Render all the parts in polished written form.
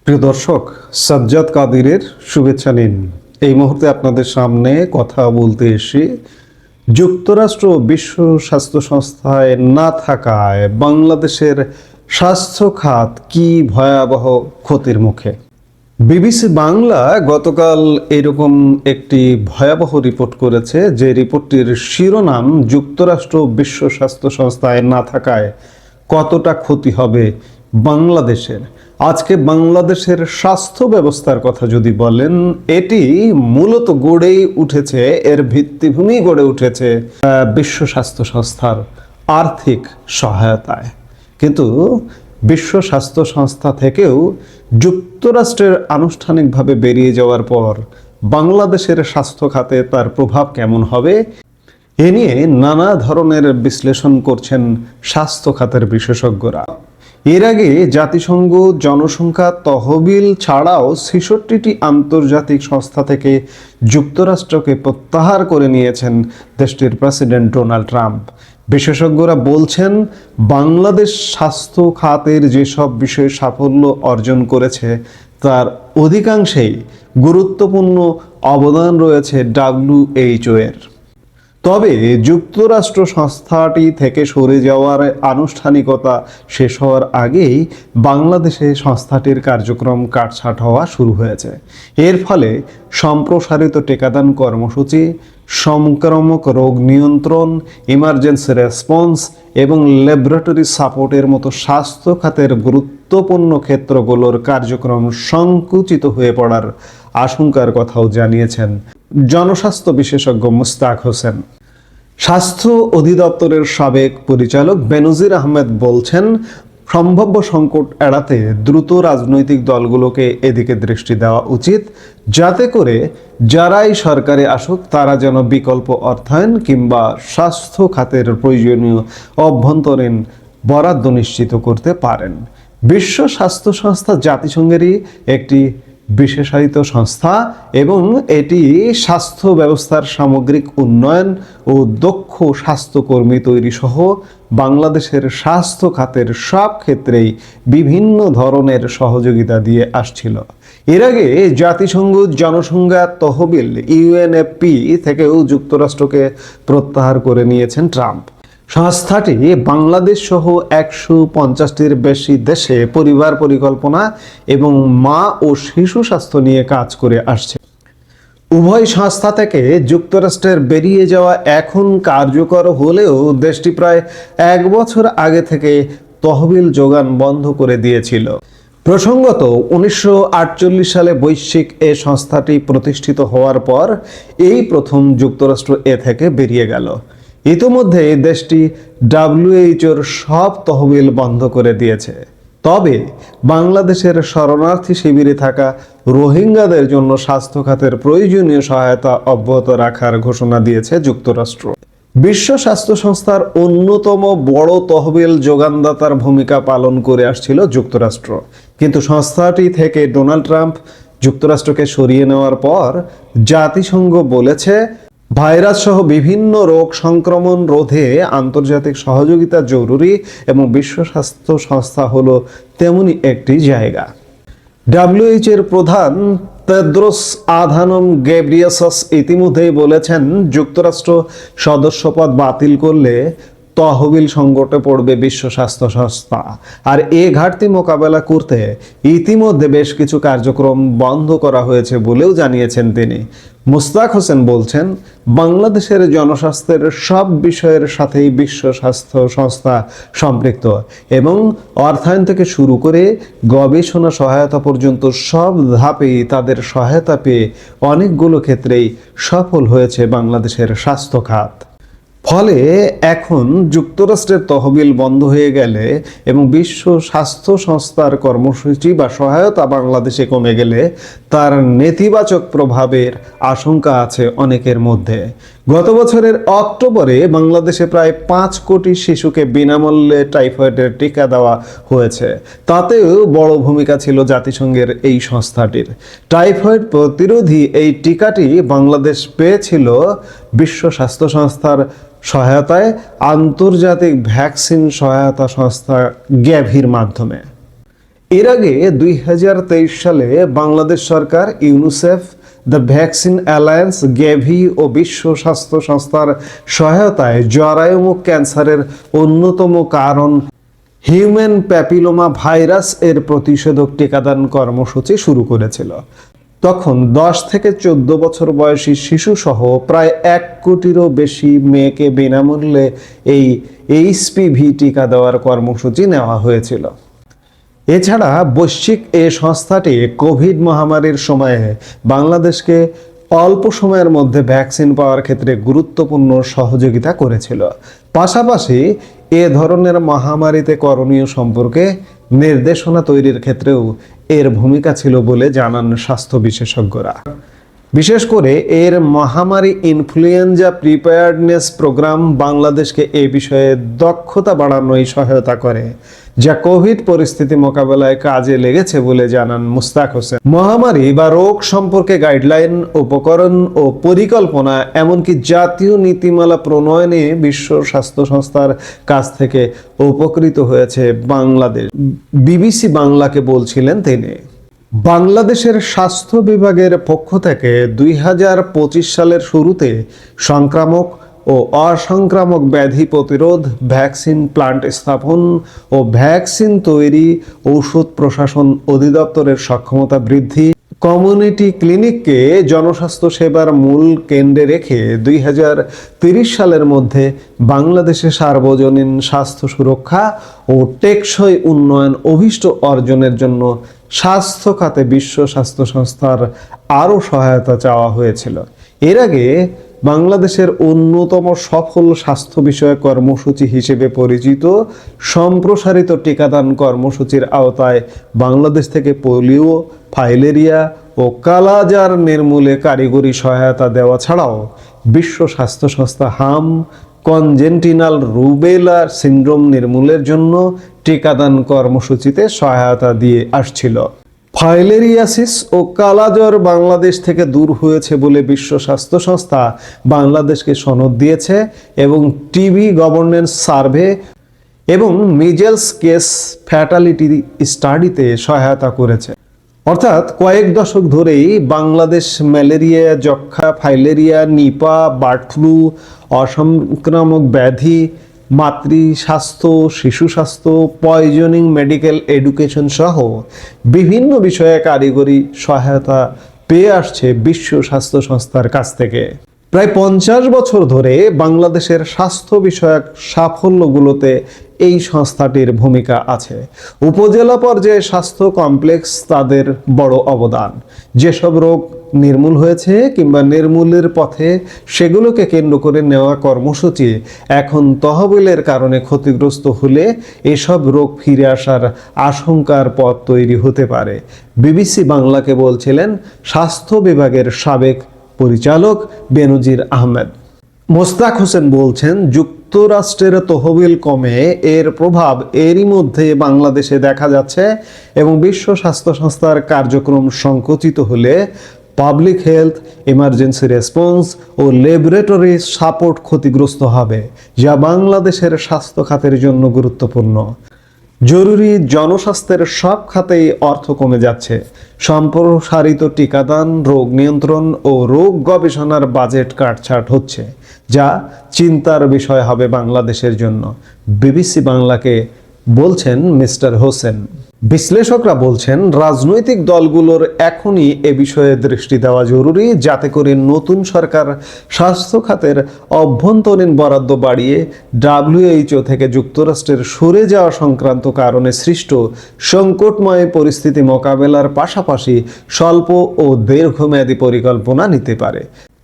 প্রিয় দর্শক, সাজ্জাদ কাদিরের শুভেচ্ছা নিন। এই মুহূর্তে আপনাদের সামনে কথা বলতে এসে যুক্তরাষ্ট্র বিশ্ব স্বাস্থ্য সংস্থায় না থাকায় বাংলাদেশের স্বাস্থ্য খাত কি ভয়াবহ ক্ষতির মুখে। বিবিসি বাংলা গতকাল এরকম একটি ভয়াবহ রিপোর্ট করেছে, যে রিপোর্টটির শিরোনাম যুক্তরাষ্ট্র বিশ্ব স্বাস্থ্য সংস্থায় না থাকায় কতটা ক্ষতি হবে বাংলাদেশের। আজকে বাংলাদেশের স্বাস্থ্য ব্যবস্থার কথা যদি বলেন, এটি মূলত গড়েই উঠেছে, এর ভিত্তিভূমি গড়ে উঠেছে বিশ্ব স্বাস্থ্য সংস্থার আর্থিক সহায়তায়। কিন্তু বিশ্ব স্বাস্থ্য সংস্থা থেকেও যুক্তরাষ্ট্রের আনুষ্ঠানিকভাবে বেরিয়ে যাওয়ার পর বাংলাদেশের স্বাস্থ্য খাতে তার প্রভাব কেমন হবে, এ নিয়ে নানা ধরনের বিশ্লেষণ করছেন স্বাস্থ্য খাতের বিশেষজ্ঞরা। এর আগে জাতিসংঘ জনসংখ্যা তহবিল ছাড়াও ৬৬টি আন্তর্জাতিক সংস্থা থেকে যুক্তরাষ্ট্রকে প্রত্যাহার করে নিয়েছেন দেশটির প্রেসিডেন্ট ডোনাল্ড ট্রাম্প। বিশেষজ্ঞরা বলছেন, বাংলাদেশ স্বাস্থ্য খাতের যেসব বিষয়ে সাফল্য অর্জন করেছে তার অধিকাংশেই গুরুত্বপূর্ণ অবদান রয়েছে WHO এর। তবে যুক্তরাষ্ট্র সংস্থাটি থেকে সরে যাওয়ার আনুষ্ঠানিকতা শেষ হওয়ার আগেই বাংলাদেশে সংস্থাটির কার্যক্রম কাটছাঁট হওয়া শুরু হয়েছে। এর ফলে সম্প্রসারিত টিকাদান কর্মসূচি, সংক্রামক রোগ নিয়ন্ত্রণ, ইমার্জেন্সি রেসপন্স এবং ল্যাবরেটরি সাপোর্টের মতো স্বাস্থ্য খাতের গুরুত্বপূর্ণ ক্ষেত্রগুলোর কার্যক্রম সংকুচিত হয়ে পড়ার আশঙ্কার কথাও জানিয়েছেন জনস্বাস্থ্য বিশেষজ্ঞ মুস্তাক হোসেন। স্বাস্থ্য অধিদপ্তরের সাবেক পরিচালক বেনজির আহমেদ বলছেন, সম্ভাব্য সংকট এড়াতে দ্রুত রাজনৈতিক দলগুলোকে এদিকে দৃষ্টি দেওয়া উচিত, যাতে করে যারাই সরকারে আসুক তারা যেন বিকল্প অর্থায়ন কিংবা স্বাস্থ্য খাতের প্রয়োজনীয় অভ্যন্তরীণ বরাদ্দ নিশ্চিত করতে পারেন। বিশ্ব স্বাস্থ্য সংস্থা জাতিসংঘেরই একটি বিশেষায়িত সংস্থা এবং এটি স্বাস্থ্য ব্যবস্থার সামগ্রিক উন্নয়ন ও দক্ষ স্বাস্থ্যকর্মী তৈরি সহ বাংলাদেশের স্বাস্থ্য খাতের সব ক্ষেত্রেই বিভিন্ন ধরনের সহযোগিতা দিয়ে আসছিল। এর আগে জাতিসংঘ জনসংখ্যা তহবিল UNFP থেকেও যুক্তরাষ্ট্রকে প্রত্যাহার করে নিয়েছেন ট্রাম্প। সংস্থাটি বাংলাদেশ সহ 150টির বেশি দেশে পরিবার পরিকল্পনা এবং মা ও শিশু স্বাস্থ্য নিয়ে কাজ করে আসছে। উভয় সংস্থা থেকে যুক্তরাষ্ট্রের বেরিয়ে যাওয়া এখন কার্যকর হলেও দেশটি প্রায় 1 বছর আগে থেকে তহবিল যোগান বন্ধ করে দিয়েছিল। প্রসঙ্গত 1948 সালে বৈশ্বিক এ সংস্থাটি প্রতিষ্ঠিত হওয়ার পর এই প্রথম যুক্তরাষ্ট্র এ থেকে বেরিয়ে গেল। ইতিমধ্যে দেশটি WHO সব তহবিল বন্ধ করে দিয়েছে। তবে বাংলাদেশের শরণার্থী শিবিরে থাকা রোহিঙ্গাদের জন্য স্বাস্থ্য খাতের প্রয়োজনীয় সহায়তা অব্যাহত রাখার ঘোষণা দিয়েছে যুক্তরাষ্ট্র। বিশ্ব স্বাস্থ্য সংস্থার অন্যতম বড় তহবিল যোগানদাতার ভূমিকা পালন করে আসছিল যুক্তরাষ্ট্র, কিন্তু সংস্থাটি থেকে ডোনাল্ড ট্রাম্প যুক্তরাষ্ট্রকে সরিয়ে নেওয়ার পর জাতিসংঘ বলেছে, ভাইরাস সহ বিভিন্ন রোগ সংক্রমণ রোধে আন্তর্জাতিক সহযোগিতা জরুরি এবং বিশ্ব স্বাস্থ্য সংস্থা হলো তেমনি একটি জায়গা। WHO এর প্রধান তেদ্রোস আধানম গেব্রিয়েসাস ইতিমধ্যেই বলেছেন, যুক্তরাষ্ট্র সদস্যপদ বাতিল করলে তহবিল সংকটে পড়বে বিশ্ব স্বাস্থ্য সংস্থা। আর এ ঘাটতি মোকাবেলা করতে ইতিমধ্যে বেশ কিছু কার্যক্রম বন্ধ করা হয়েছে বলেও জানিয়েছেন তিনি। মুস্তাক হোসেন বলছেন, বাংলাদেশের জনস্বাস্থ্যের সব বিষয়ের সাথেই বিশ্ব স্বাস্থ্য সংস্থা সম্পৃক্ত এবং অর্থায়ন থেকে শুরু করে গবেষণা সহায়তা পর্যন্ত সব ধাপেই তাদের সহায়তা পেয়ে অনেকগুলো ক্ষেত্রেই সফল হয়েছে বাংলাদেশের স্বাস্থ্য খাত। ফলে এখন যুক্তরাষ্ট্রের তহবিল বন্ধ হয়ে গেলে এবং বিশ্ব স্বাস্থ্য সংস্থার কর্মসূচি বা সহায়তা বাংলাদেশে কমে গেলে তার নেতিবাচক প্রভাবের আশঙ্কা আছে অনেকের মধ্যে। গত বছরের অক্টোবরে বাংলাদেশে প্রায় 5 কোটি শিশুকে বিনামূল্যে টাইফয়েডের টিকা দেওয়া হয়েছে। তাতেও বড় ভূমিকা ছিল জাতিসংঘের এই সংস্থাটির। টাইফয়েড প্রতিরোধী এই টিকাটি বাংলাদেশ পেয়েছিল বিশ্ব স্বাস্থ্য সংস্থার সহায়তায় আন্তর্জাতিক ভ্যাকসিন সহায়তা সংস্থা গ্যাভির মাধ্যমে। এর আগে 2023 সালে বাংলাদেশ সরকার UNICEF, the vaccine alliance, Gavie ও বিশ্ব স্বাস্থ্য সংস্থার সহায়তায় জরায়ুমুখ ক্যান্সারের অন্যতম কারণ হিউম্যান প্যাপিলোমা ভাইরাস এর প্রতিষেধক টিকাদান কর্মসূচি শুরু করেছিল। তখন 10 থেকে 14 বছর বয়সী শিশুসহ প্রায় 1 কোটিরও বেশি মেয়েকে বিনামূল্যে এই এইচপিভি টিকা দেওয়ার কর্মসূচি নেওয়া হয়েছিল। এছাড়া বৈশ্বিক এই সংস্থাটি কোভিড মহামারীর সময়ে বাংলাদেশকে অল্প সময়ের মধ্যে ভ্যাকসিন পাওয়ার ক্ষেত্রে গুরুত্বপূর্ণ সহযোগিতা করেছিল। পাশাপাশি এ ধরনের মহামারীতে করণীয় সম্পর্কে নির্দেশনা তৈরির ক্ষেত্রেও এর ভূমিকা ছিল বলে জানান স্বাস্থ্য বিশেষজ্ঞরা। বিশেষ করে এর মহামারী ইনফ্লুয়েঞ্জা প্রিপেয়ার্ডনেস প্রোগ্রাম বাংলাদেশকে এ বিষয়ে দক্ষতা বাড়ানোয় সহায়তা করে, যা কোভিড পরিস্থিতি মোকাবেলায় কাজে লেগেছে বলে জানান মুস্তাক হোসেন। মহামারী বা রোগ সম্পর্কে গাইডলাইন, উপকরণ ও পরিকল্পনা, এমনকি জাতীয় নীতিমালা প্রণয়নে বিশ্ব স্বাস্থ্য সংস্থার কাছ থেকে উপকৃত হয়েছে বাংলাদেশ। বিবিসি বাংলাকে বলছিলেন তিনি। বাংলাদেশের স্বাস্থ্য বিভাগের পক্ষ থেকে 2025 সালের শুরুতে সংক্রামক ও অসংক্রামক ব্যাধি প্রতিরোধ, ভ্যাকসিন প্লান্ট স্থাপন ও ভ্যাকসিন তৈরি, ঔষধ প্রশাসন অধিদপ্তরের সক্ষমতা বৃদ্ধি, কমিউনিটি ক্লিনিককে জনস্বাস্থ্য সেবার মূল কেন্দ্রে রেখে 2030 সালের মধ্যে বাংলাদেশে সার্বজনীন স্বাস্থ্য সুরক্ষা ও টেকসই উন্নয়ন অভিষ্ট অর্জনের জন্য স্বাস্থ্য খাতে বিশ্ব স্বাস্থ্য সংস্থার আরও সহায়তা চাওয়া হয়েছিল। এর আগে বাংলাদেশের অন্যতম সফল স্বাস্থ্য বিষয়ক কর্মসূচি হিসেবে পরিচিত সম্প্রসারিত টিকাদান কর্মসূচির আওতায় বাংলাদেশ থেকে পোলিও, ফাইলেরিয়া ও কালাজার নির্মূলে কারিগরি সহায়তা দেওয়া ছাড়াও বিশ্ব স্বাস্থ্য সংস্থা হাম, কনজেন্টিনাল রুবেলা সিন্ড্রোম নির্মূলের জন্য টিকাদান কর্মসূচিতে সহায়তা দিয়ে আসছিল। ফাইলেরিয়াসিস ও কালাজ্বর বাংলাদেশ থেকে দূর হয়েছে বলে বিশ্ব স্বাস্থ্য সংস্থা বাংলাদেশকে সনদ দিয়েছে এবং টিবি গভর্নেন্স সার্ভে এবং মিজেলস কেস ফ্যাটালিটি স্টাডিতে সহায়তা করেছে। অর্থাৎ কয়েক দশক ধরেই বাংলাদেশ ম্যালেরিয়া, যক্ষ্মা, ফাইলেরিয়া, নিপা, বার্ড ফ্লু, অসংক্রামক ব্যাধি, মাতৃ স্বাস্থ্য, শিশু স্বাস্থ্য, পয়জনিং, মেডিকেল এডুকেশন সহ বিভিন্ন বিষয়ে কারিগরি সহায়তা পেয়ে আসছে বিশ্ব স্বাস্থ্য সংস্থার কাছ থেকে। প্রায় 50 বছর ধরে বাংলাদেশের স্বাস্থ্য বিষয়ক সাফল্যগুলোতে এই সংস্থাটির ভূমিকা আছে। উপজেলা পর্যায়ে স্বাস্থ্য কমপ্লেক্স তাদের বড় অবদান। যেসব রোগ নির্মূল হয়েছে কিংবা নির্মূলের পথে, সেগুলোকে কেন্দ্র করে নেওয়া কর্মসূচি এখন তহবিলের কারণে ক্ষতিগ্রস্ত হলে এসব রোগ ফিরে আসার আশঙ্কার পথ তৈরি হতে পারে। বিবিসি বাংলাকে বলছিলেন স্বাস্থ্য বিভাগের সাবেক পরিচালক বেনজির আহমেদ। মোস্তাক হোসেন বলছেন, যুক্তরাষ্ট্রের তহবিল কমে এর প্রভাব এরই মধ্যে বাংলাদেশে দেখা যাচ্ছে এবং বিশ্ব স্বাস্থ্য সংস্থার কার্যক্রম সংকুচিত হলে পাবলিক হেলথ, ইমার্জেন্সি রেসপন্স ও ল্যাবরেটরি সাপোর্ট ক্ষতিগ্রস্ত হবে, যা বাংলাদেশের স্বাস্থ্য খাতের জন্য গুরুত্বপূর্ণ। জরুরি জনস্বাস্থ্যের সব খাতেই অর্থ কমে যাচ্ছে। সম্প্রসারিত টিকাদান, রোগ নিয়ন্ত্রণ ও রোগ গবেষণার বাজেট কাটছাট হচ্ছে, যা চিন্তার বিষয় হবে বাংলাদেশের জন্য। বিবিসি বাংলাকে বলছেন মিস্টার হোসেন। বিশ্লেষকরা বলছেন, রাজনৈতিক দলগুলোর এখনই এ বিষয়ে দৃষ্টি দেওয়া জরুরি, যাতে করে নতুন সরকার স্বাস্থ্য খাতের অভ্যন্তরীণ বরাদ্দ বাড়িয়ে WHO থেকে যুক্তরাষ্ট্রের সরে যাওয়া সংক্রান্ত কারণে সৃষ্ট সংকটময় পরিস্থিতি মোকাবেলার পাশাপাশি স্বল্প ও দীর্ঘমেয়াদী পরিকল্পনা নিতে পারে।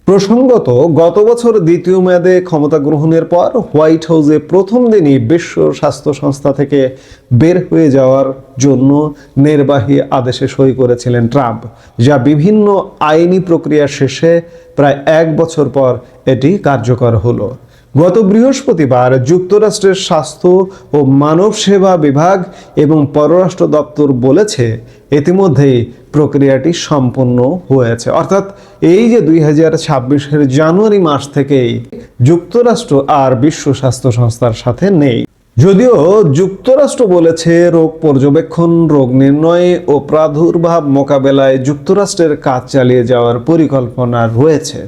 প্রসঙ্গত, গত বছর দ্বিতীয় মেয়াদে ক্ষমতা গ্রহণের পর হোয়াইট হাউসে প্রথম দিনই বিশ্ব স্বাস্থ্য সংস্থা থেকে বের হয়ে যাওয়ার জন্য নির্বাহী আদেশে সই করেছিলেন ট্রাম্প, যা বিভিন্ন আইনি প্রক্রিয়া শেষে প্রায় 1 বছর পর এটি কার্যকর হলো। গত বৃহস্পতিবার যুক্তরাষ্ট্রের স্বাস্থ্য ও মানব সেবা বিভাগ এবং পররাষ্ট্র দপ্তর বলেছে ইতিমধ্যেই প্রক্রিয়াটি সম্পন্ন হয়েছে। অর্থাৎ এই যে 2026-এর জানুয়ারি মাস থেকেই যুক্তরাষ্ট্র আর বিশ্ব স্বাস্থ্য সংস্থার সাথে নেই। যদিও যুক্তরাষ্ট্র বলেছে রোগ পর্যবেক্ষণ, রোগ নির্ণয় ও প্রাদুর্ভাব মোকাবেলায় যুক্তরাষ্ট্রের কাজ চালিয়ে যাওয়ার পরিকল্পনা রয়েছে।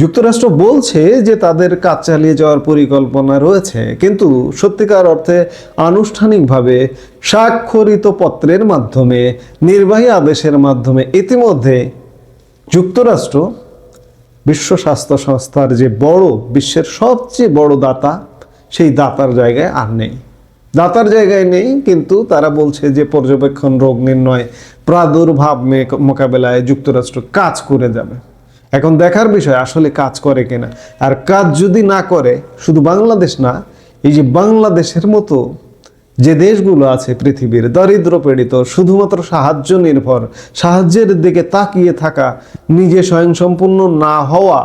যুক্তরাষ্ট্র বলছে যে তাদের কাজ চালিয়ে যাওয়ার পরিকল্পনা রয়েছে, কিন্তু সত্যিকার অর্থে আনুষ্ঠানিকভাবে স্বাক্ষরিত পত্রের মাধ্যমে, নির্বাহী আদেশের মাধ্যমে ইতিমধ্যে যুক্তরাষ্ট্র বিশ্ব স্বাস্থ্য সংস্থার যে বড়, বিশ্বের সবচেয়ে বড় দাতা, সেই দাতার জায়গায় আর নেই। দাতার জায়গায় নেই, কিন্তু তারা বলছে যে পর্যবেক্ষণ, রোগ নির্ণয়, প্রাদুর্ভাব মোকাবেলায় যুক্তরাষ্ট্র কাজ করে যাবে। এখন দেখার বিষয় আসলে কাজ করে কিনা। আর কাজ যদি না করে, শুধু বাংলাদেশ না, এই যে বাংলাদেশের মতো যে দেশগুলো আছে পৃথিবীর দারিদ্র পীড়িত, শুধুমাত্র সাহায্য নির্ভর, সাহায্যের দিকে তাকিয়ে থাকা, নিজে স্বয়ংসম্পূর্ণ না হওয়া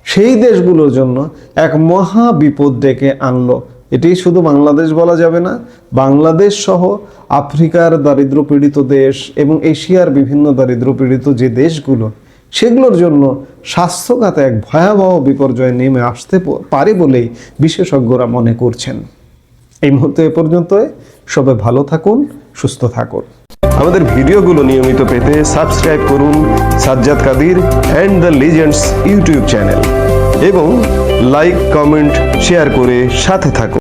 সেই দেশগুলোর জন্য এক মহা বিপদ ডেকে আনলো। এটি শুধু বাংলাদেশ বলা যাবে না, বাংলাদেশ সহ আফ্রিকার দারিদ্র পীড়িত দেশ এবং এশিয়ার বিভিন্ন দারিদ্র পীড়িত যে দেশগুলো, সেগুলোর জন্য স্বাস্থ্যখাতে এক ভয়াবহ বিপর্যয় নেমে আসতে পারে বলেই বিশেষজ্ঞরা মনে করছেন। এই মুহূর্তে এ পর্যন্তই। সবাই ভালো থাকুন, সুস্থ থাকুন। আমাদের ভিডিওগুলো নিয়মিত পেতে সাবস্ক্রাইব করুন Sajjad Kadir and the legends YouTube channel এবং লাইক, কমেন্ট, শেয়ার করে সাথে থাকুন।